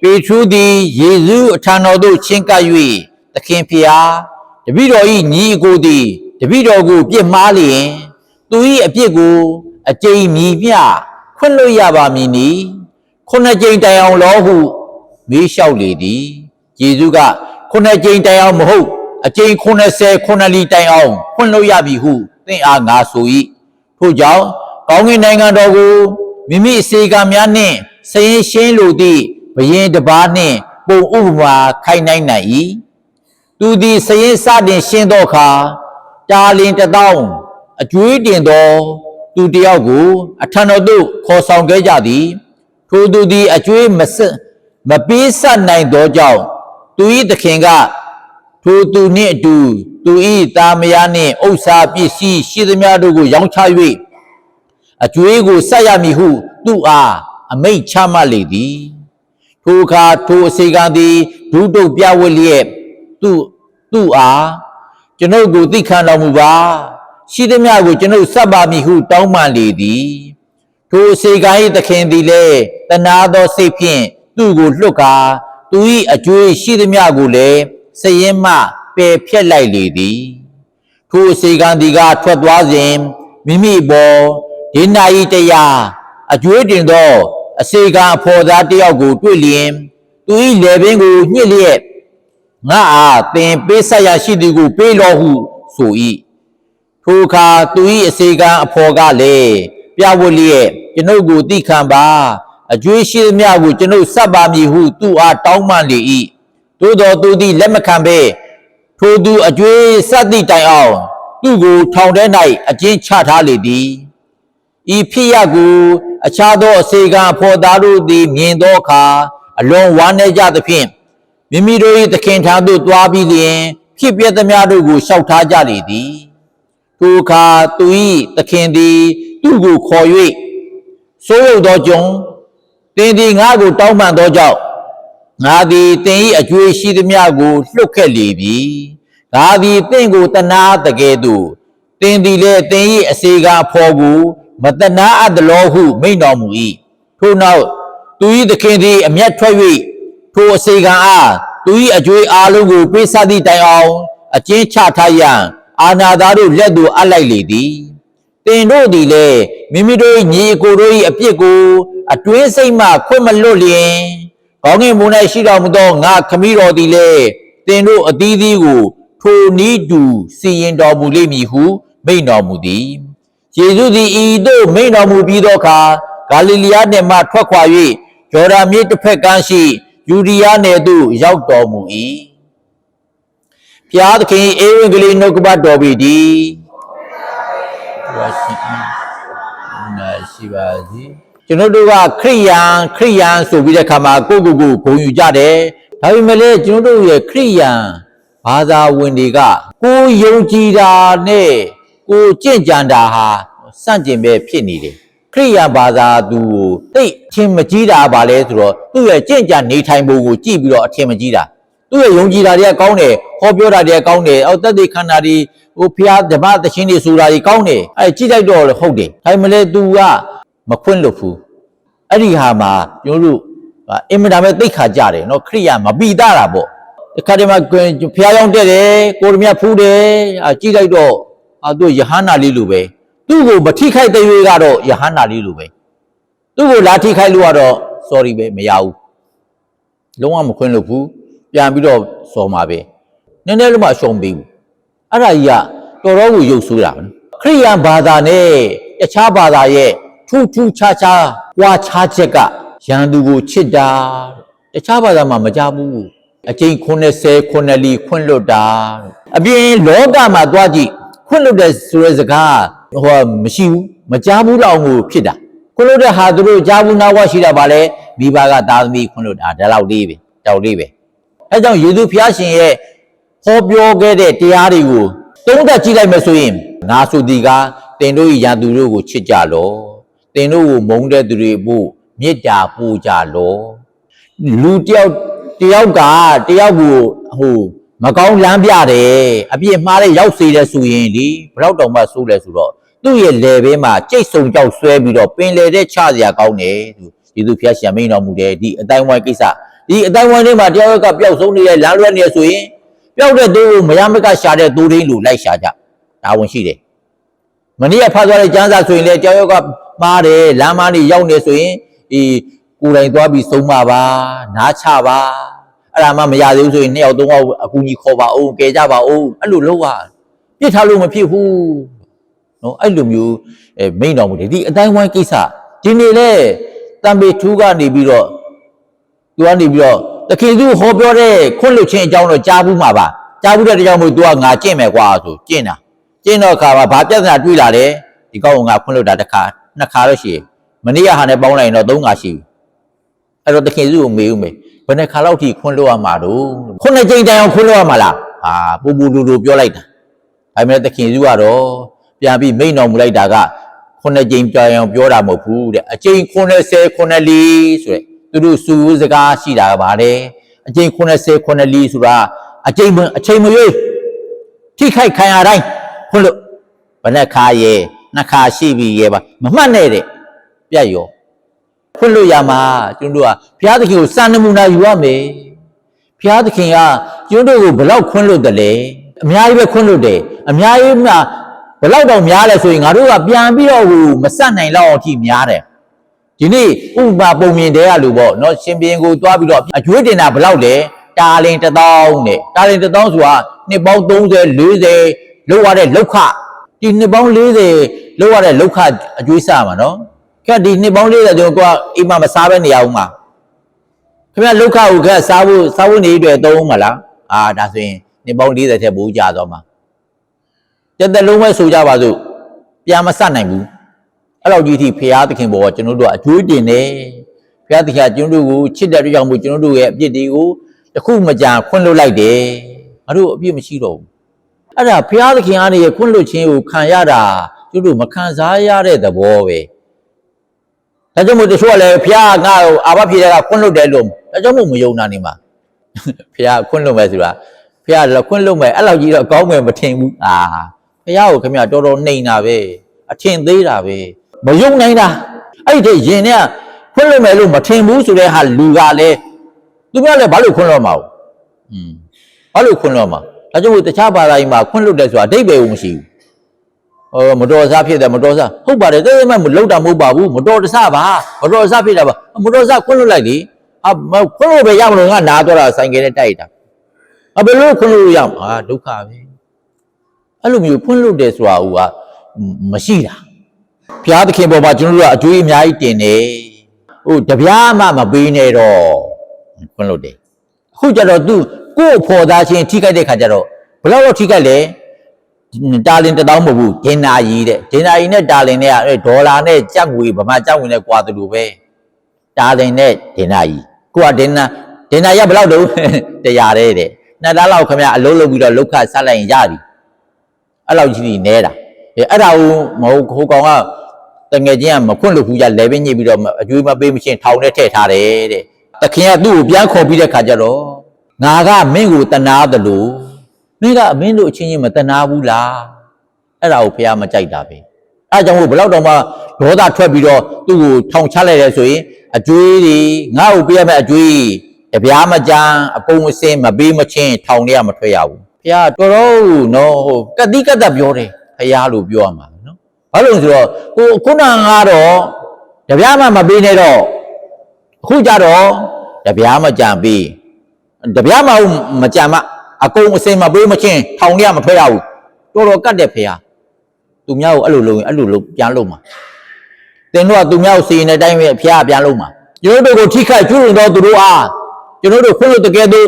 ပေထူးသည်ယေရှုအထံတော်သို့ချဉ်ကပ်၍သခင်ဖျားတပည့်တော်၏ညီအကိုသည်တပည့်တော်ကိုပြစ်မှားလျင်သူ၏အပြစ်ကိုအကျိန်မြည်မျှခွင့်လွှတ်ရပါမည်နီခုနှစ်ကြိမ်တိုင်အောင်လောဟုမေးလျှောက်လေသည်ယေရှုကခုနှစ်ကြိမ်တိုင်အောင်မဟုတ်အကျိန်90ခုနှစ်လီတိုင်အောင်ခွင့်လွှတ်ရပြီဟုသင်အားငါဆို၏ထို့ကြောင့်ကောင်းကင်နိုင်ငံတော်ကိုမိမိအစေခံများနှင့်ဆင်းရှင်းလိုသည့်ဘယင်တစ်ပါးနှင့်ပုံဥပမာခိုင်နိုင်နိုင်၏သူသည်စရင်စတင်ရှင်းသောအခါတာလင်1000အကျွေးတင်သောသူတယောက်ကိုအထံတော်သို့ခေါ်ဆောင်ခဲ့ကြသည်ထိုသူသည်အကျွေးမပေးဆက်နိုင်သောကြောင့်သူ၏သခင်ကထိုသူနှင့်အတူသူ၏သားမယားနှင့်ဥစ္စာပစ္စည်းရှိသမျှတို့ကိုရောင်းချ၍အကျွေးကိုဆက်ရမည်ဟုသူအားအမိန့်ချမှတ်လေသည်ထိုအခါထိုအစေခံသည်ဒုတုတ်ပြဝတ်လျက်သူအားကျွန်ုပ်ကိုသိခံတော်မူပါရှိသမျှကိုကျွန်ုပ်ဆက်ပါမည်ဟုတောင်းပန်လေသည်ထိုအစေခံ၏သခင်သည်လည်းတနာသောစိတ်ဖြင့်သူ့ကိုလွှတ်ကာသူ၏အကျွေးရှိသမျှကိုလည်းစရင်မှပယ်ဖြတ်လိုက်လေသည်ထိုအစေခံသည်ကထွက်သွားစဉ်မိမိပေါ်ဒေနာဤတရားအကျွေးတင်သောအစေခံအဖော်သားတယောက်ကိုတွေ့လျင်သူ၏လယ်ပင်ကိုညှစ်လျက်ငါအားသင်ပေးဆက်ရရှိသည်ကိုပေးလောဟုဆို၏ထိုအခါသူ၏အစေခံအဖော်ကလည်းပြဝတ်လျက်ကျွန်ုပ်ကိုသိခံပါအကျွေးရှိသမျှကိုကျွန်ုပ်ဆက်ပါမည်ဟုသူအားတောင်းပန်လေ၏သို့တော်သူသည်လက်မခံဘဲထိုသူအကျွေးဆက်သည့်တိုင်အောင်သူ့ကိုထောင်ထဲ၌အကျဉ်းချထားလေသည်ဤဖြစ်ရကိုအခြားသောအစေခံအဖော်သားတို့သည်မြင်သောအခါအလွန်ဝမ်းနည်းကြသဖြင့်မိမိတို့၏သခင်ထံသို့သွားပြီးလျှင်ဖြစ်ပျက်သမျှတို့ကိုလျှောက်ထားကြလေသည်ထိုအခါသူ၏သခင်သည်သူ့ကိုခေါ်၍စိုးရုပ်သောကြောင့်သင်သည်ငါ့ကိုတောင်းပန်သောကြောင့်ငါသည်သင်၏အကျွေးရှိသမျှကိုလွှတ်ခဲ့လေပြီငါသည်သင်ကိုတနာတကယ်သို့သင်သည်လည်းသင်၏အစေခံအဖော်ကိုမတနာအပ်သလောဟုမိန့်တော်မူ၏ထို့နောက်သူ၏သခင်သည်အမျက်ထွက်၍ထိုအစေခံအားသူ၏အကျွေးအားလုံးကိုပေးဆက်သည့်တိုင်အောင်အကျဉ်းချထားရန်အာဏာသားတို့လက်သို့အပ်လိုက်လေသည်သင်တို့သည်လည်းမိမိတို့၏ညီအကိုတို့၏အပြစ်ကိုအတွင်းစိတ်မှခွင့်မလွတ်လျင်ကောင်းကင်ဘုံ၌ရှိတော်မူသောငါခမည်းတော်သည်လည်းသင်တို့အသီးသီးကိုထိုနည်းတူစီရင်တော်မူလိမ့်မည်ဟုမိန့်တော်မူသည်ယေရှုသည်ဤသို့မိန့်တော်မူပြီးသောအခါဂါလိလျားနယ်မှထွက်ခွာ၍ဂျော်ဒန်မြစ်တစ်ဖက်ကမ်းရှိယူဒယားနယ်သို့ရောက်တော်မူ၏ဖျားသခင်ဧဝံဂေလိနှုတ်ကပတ်တော်ပေတည်းရှိပါစေကျွန်တော်တို့ကခရိယန်ဆိုပြီးတဲ့အခါမှာကိုယ့်ကိုယ်ကိုဂုဏ်ယူကြတယ်ဒါပေမဲ့လည်းကျွန်တော်တို့ရဲ့ခရိယန်ဘာသာဝင်တွေကကိုယုံကြည်တာနဲ့ကိုကြင့်ကြံတာဟာစန့်ကျင်ပဲဖြစ်နေတယ်ခရိယာဘာသာသူကိုသိအထင်မကြီးတာပါလဲဆိုတော့သူ့ရဲ့ကြင့်ကြံနေထိုင်ပုံကိုကြည့်ပြီးတော့အထင်မကြီးတာသူ့ရဲ့ယုံကြည်တာတွေကကောင်းတယ်ဟောပြောတာတွေကကောင်းတယ်အော်သက်သေခန္ဓာတွေဟိုဖျားဓမ္မသရှင်တွေဆိုတာတွေကောင်းတယ်အဲကြည့်လိုက်တော့ဟုတ်တယ်ဒါပေမဲ့လည်း तू ကမခွင့်လွတ်ဘူးအဲ့ဒီဟာမှာကျွန်တော်တို့အင်မတန်ပဲသိခါကြတယ်နော်ခရိယာမပီတာတာပေါ့ဒီခါတည်းမှာဖျားရောက်တက်တယ်ကိုရမြတ်ဖူးတယ်ကြည့်လိုက်တော့သူယဟန္တာလေးလိုပဲသူ့ကိုမထိခိုက်တဲ့၍ကတော့ယဟန္တာလေးလိုပဲသူ့ကိုလာထိခိုက်လို့ကတော့ sorry ပဲမရဘူးလုံးဝမခွင့်လို့ဘူးပြန်ပြီးတော့စော်မှာပဲနည်းနည်းလုံးမှအရှုံးပေးဘူးအဲ့ဒါကြီးကတော်တော်ကိုရုပ်ဆိုးတာခရိယန်ဘာသာနဲ့တခြားဘာသာရဲ့ထူးထူးခြားခြားကွာခြားချက်ကရန်သူကိုချစ်တာတခြားဘာသာမှာမကြဘူးအကျိန်90ခုနှစ်လီခွင့်လွတ်တာအပြင်လောကမှာသွားကြည့်ခွင့်လွတ်တဲ့ဆိုတဲ့စကားမရှိဘူးမကြားဘူးတော့ကိုဖြစ်တာခွင့်လွတ်တဲ့ဟာသူတို့ကြားဘူးနားဝရှိတာပါလေမိဘကသားသမီးခွင့်လွတ်တာဒါလောက်လေးပဲတောက်လေးပဲအဲကြောင့်ယေရှုဖျားရှင်ရဲ့ဟောပြောခဲ့တဲ့တရားတွေကိုသုံးသပ်ကြည့်လိုက်မယ်ဆိုရင်ငါဆိုဒီကသင်တို့၏ရန်သူတို့ကိုချစ်ကြလောသင်တို့ကိုမုန်းတဲ့သူတွေဖို့မေတ္တာပို့ကြလောလူတယောက်ကတယောက်ကိုမကောင်းလမ်းပြတယ်အပြစ်မှားတဲ့ရောက်စေတဲ့ဆိုရင်ဒီဘယ်တော့တောင်မှဆိုးလဲဆိုတော့သူ့ရဲ့လေဘေးမှာကြိတ်ဆုံကြောက်ဆွဲပြီးတော့ပင်လေတဲ့ချစရာကောင်းတယ်သူယေရှုဖျားရှင်မိန်တော်မူတယ်ဒီအတိုင်းဝိုင်းကိစ္စ ဒီအတိုင်းဝိုင်းထဲမှာတရားကပျောက်ဆုံးနေတဲ့လမ်းလွဲနေရဆိုရင်ပျောက်တဲ့သူကိုမရမကရှာတဲ့သူရင်းလူလိုက်ရှာကြဒါဝင်ရှိတယ်မနေ့ကဖတ်သွားတဲ့ကျမ်းစာဆိုရင်လည်းတရားကမှားတယ်လမ်းမကြီးရောက်နေဆိုရင်ဒီကိုယ်တိုင်သွားပြီးဆုံးမပါနားချပါအဲ့ဒါမှမရသေးဘူးဆိုရင်2ယောက်3ယောက်အကူကြီးခေါ်ပါအောင်ကယ်ကြပါအောင်အဲ့လိုလုပ်ရပြစ်ထားလို့မဖြစ်ဘူးနော်အဲ့လိုမျိုးမိန်တော်မူတယ်ဒီအတိုင်းဝိုင်းကိစ္စဒီနေ့လေတံပေထူးကနေပြီးတော့သူကနေပြီးတော့တခင်သူဟောပြောတဲ့ခွင့်လွှတ်ခြင်းအကြောင်းတော့ကြားဘူးမှာပါကြားဘူးတဲ့ကြောင့်မို့ तू ကငါကျင့်မယ်ကွာဆိုကျင့်တာကျင့်တော့ခါမှာဘာပြဿနာတွေ့လာတယ်ဒီကောက်ကငါခွင့်လွှတ်တာတစ်ခါနှစ်ခါတော့ရှိတယ်မနေ့ကဟာနဲ့ပေါင်းလိုက်ရင်တော့3ခါရှိပြီအဲ့တော့တခင်သူကိုမေးဦးမယ်ဘယ်နှခါလောက်ထိခွင့်လွှတ်ရမှာတော့ခုနှစ်ကြိမ်တိုင်အောင်ခွင့်လွှတ်ရမှာလားပူပူလူလူပြောလိုက်တာဒါပေမဲ့တခင်သူကတော့ပြန်ပြီးမိန်တော်မူလိုက်တာကခုနှစ်ကြိမ်တိုင်အောင်ပြောတာမဟုတ်ဘူးတဲ့အကြိမ်90 94ဆိုတဲ့သူတို့စုစကားရှိတာကဗါလေအကြိမ်90 94ဆိုတာအကြိမ်မရွေးထိခိုက်ခံရတိုင်းခွင့်လွှတ်ဘယ်နှခါရဲ့နှစ်ခါရှိပြီရဲ့ပါမမှတ်နဲ့တဲ့ပြတ်ရောခွင့်လွှတ်ရမှာကျွန်တော်တို့ကဘုရားသခင်ကိုစံနမူနာယူရမယ်ဘုရားသခင်ကကျွန်တော်တို့ကိုဘလောက်ခွင့်လွှတ်တယ်လဲအများကြီးပဲခွင့်လွှတ်တယ်အများကြီးမှဘလောက်တော့များလဲဆိုရင်ငါတို့ကပြန်ပြီးတော့မစက်နိုင်လောက်အောင်ထိများတယ်ဒီနေ့ဥပမာပုံမြင်တဲ့ကလူပေါ့နော်ရှင်ဘင်းကိုတွားပြီးတော့အကျွေးတင်တာဘလောက်လဲတာလင်1000နဲ့တာလင်1000ဆိုတာနှစ်ပေါင်း30 40လောက်ရတဲ့လောက်ခဒီနှစ်ပေါင်း40လောက်ရတဲ့လောက်ခအကျွေးစားမှာနော်ခက်ဒီနှစ်ပေါင်း40ကျော်ကအိမ်မှာမစားဘဲနေရအောင်မှာခင်ဗျလောက်ခကိုခက်စားဖို့နေအတွက်သုံးမှာလားဒါဆိုရင်နှစ်ပေါင်း40ထက်ပိုကြသွားမှာတက်တက်လုံးပဲဆိုကြပါစို့ပြန်မဆက်နိုင်ဘူးအဲ့လောက်ကြီးထိဖရာသခင်ဘောကကျွန်တော်တို့ကအကျွေးတင်တယ်ဖရာသခင်ကကျွန်တော်တို့ကိုချစ်တဲ့ကြောင့်မို့ကျွန်တော်တို့ရဲ့အပြစ်တွေကိုတခုမကြခွင့်လွှတ်လိုက်တယ်ငါတို့အပြစ်မရှိတော့ဘူးအဲ့ဒါဖရာသခင်ကနေခွင့်လွှတ်ခြင်းကိုခံရတာကျွန်တော်တို့မခံစားရတဲ့သဘောပဲဒါကြောင့်မို့တချို့ကလည်းဖရာငါ့ကိုအာဘဖြေတဲ့ကခွင့်လွှတ်တယ်လို့ဒါကြောင့်မို့မယုံတာနေမှာဖရာခွင့်လွှတ်မယ်ဆိုတာဖရာလည်းခွင့်လွှတ်မယ်အဲ့လောက်ကြီးတော့ကောင်းမယ်မထင်ဘူးဖရာကိုခင်ဗျတော်တော်နှိမ်တာပဲအထင်သေးတာပဲမယုံနိုင်တာအဲ့ဒီရင်နဲ့ခွင့်လွှတ်မယ်လို့မထင်ဘူးဆိုတဲ့ဟာလူကလည်းသူများလည်းဘာလို့ခွင့်လွှတ်မှာဘာလို့ခွင့်လွှတ်မှာဒါကြောင့်မို့တခြားဘာသာကြီးမှာခွင့်လွှတ်တယ်ဆိုတာအဓိပ္ပာယ်ကိုမရှိဘူးမတော်စားဖြစ်တယ်မတော်စားဟုတ်ပါတယ်တဲ့မဲ့မလောက်တာမဟုတ်ပါဘူးမတော်တဆပါမတော်စားဖြစ်တာပါမတော်စားခွင့်လွှတ်လိုက်လေခွင့်လွှတ်ပဲရမလို့ငါနာတော့တာဆိုင်ကယ်နဲ့တိုက်တာဘယ်လိုခွင့်လွှတ်ရမှာဒုက္ခပဲအဲ့လိုမျိုးခွင့်လွှတ်တယ်ဆိုတာကမရှိတာဘုရားသခင်ပေါ်မှာကျွန်တော်တို့ကအကျွေးအများကြီးတင်တယ်တပြားမှမပေးနဲ့တော့ခွင့်လွှတ်တယ်အခုကျတော့သူကိုယ့်ဖော်သားချင်းထိခိုက်တဲ့ခါကျတော့ဘယ်တော့ထိခိုက်လဲတာလင်1000မဟုတ်ဘူးဒင်နာရီတဲ့ဒင်နာရီနဲ့တာလင်နဲ့ဒေါ်လာနဲ့ကျပ်ငွေဗမာကျပ်ငွေနဲ့ကွာတယ်လို့ပဲတာလင်နဲ့ဒင်နာရီကိုကဒင်နာရီဘယ်လောက်တော့100တဲ့2လလောက်ခင်ဗျအလုံးလုံးပြီးတော့လောက်ခဆက်လိုက်ရင်ရပြီအဲ့လောက်ကြီးနဲတာအဲ့ဒါကိုမဟုတ်ဟိုကောင်ကတငယ်ချင်းကမခွင့်လို့ဘူးကြလဲပင်းညစ်ပြီးတော့အကျွေးမပေးမချင်းထောင်ထဲထည့်ထားတယ်တဲ့တခင်ကသူ့ကိုပြန်ခေါ်ပြီးတဲ့ခါကျတော့ငါကမင်းကိုတနာတယ်လို့မင်းကအမင်းတို့အချင်းချင်းမတနာဘူးလားအဲ့ဒါကိုဖះမကြိုက်တာပဲအဲ့ကြောင့်မို့ဘလောက်တော့မှဒေါသထွက်ပြီးတော့သူ့ကိုထောင်ချလိုက်တယ်ဆိုရင်အကျွေးတွေငါ့ကိုပေးရမယ့်အကျွေးတပြားမကြမ်းအပုံအစင်းမပေးမချင်းထောင်ထဲကမထွက်ရဘူးဖះတော်တော်နော်ကတိကတ်ပြောတယ်ဖះလို့ပြောရမှာနော်ဘာလို့ဆိုတော့ခုနကတော့တပြားမှမပေးနဲ့တော့အခုကြတော့တပြားမကြမ်းပေးတပြားမှမကြမ်းမအကုန်အစင်မပေးမချင်းထောင်ထဲကမထွက်ရဘူးတော်တော်ကတ်တဲ့ဖះသူများကိုအဲ့လိုလုပ်ရင်အဲ့လိုလုပ်ပြန်လုပ်မှာတင်တို့ကသူများကိုစီရင်တဲ့အတိုင်းပဲဖះပြန်လုပ်မှာကျွန်တော်တို့ကိုထိခိုက်ကျွလွန်တော့သူတို့အားကျွန်တော်တို့ခွင့်လွှတ်တကယ်တော့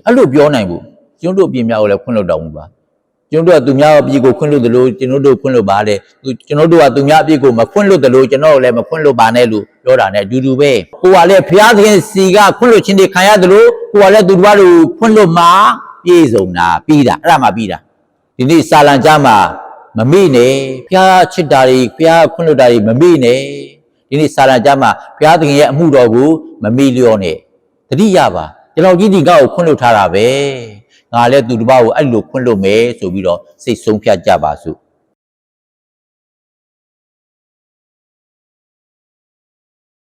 အဲ့လိုပြောနိုင်ဘူးကျွန်တော်တို့ပြင်များကိုလည်းခွင့်လွှတ်တော်မူပါကျွန်တော်တို့ကသူများအပြစ်ကိုခွင့်လွှတ်တယ်လို့ကျွန်တော်တို့ခွင့်လွှတ်ပါတယ်ကျွန်တော်တို့ကသူများအပြစ်ကိုမခွင့်လွှတ်တယ်လို့ကျွန်တော်တို့လည်းမခွင့်လွှတ်ပါနဲ့လို့ပြောတာနဲ့အတူတူပဲကိုကလည်းဘုရားသခင်စီကခွင့်လွှတ်ခြင်းတွေခံရတယ်လို့ကိုကလည်းသူတို့ဘာလို့ခွင့်လွှတ်မှာပြည့်စုံတာပြီးတာအဲ့ဒါမှပြီးတာဒီနေ့စာလံကျမ်းမှာမမိနဲ့ဘုရားချစ်တာတွေဘုရားခွင့်လွှတ်တာတွေမမိနဲ့ဒီနေ့စာလံကျမ်းမှာဘုရားသခင်ရဲ့အမှုတော်ကိုမမိလျော့နဲ့တတိယပါကျွန်တော်ကြီးဒီကောက်ကိုခွင့်လွှတ်ထားတာပဲငါလည်းသူတစ်ပါးကိုအဲ့လိုခွင့်လွှတ်မယ်ဆိုပြီးတော့စိတ်ဆုံးဖြတ်ကြပါစို့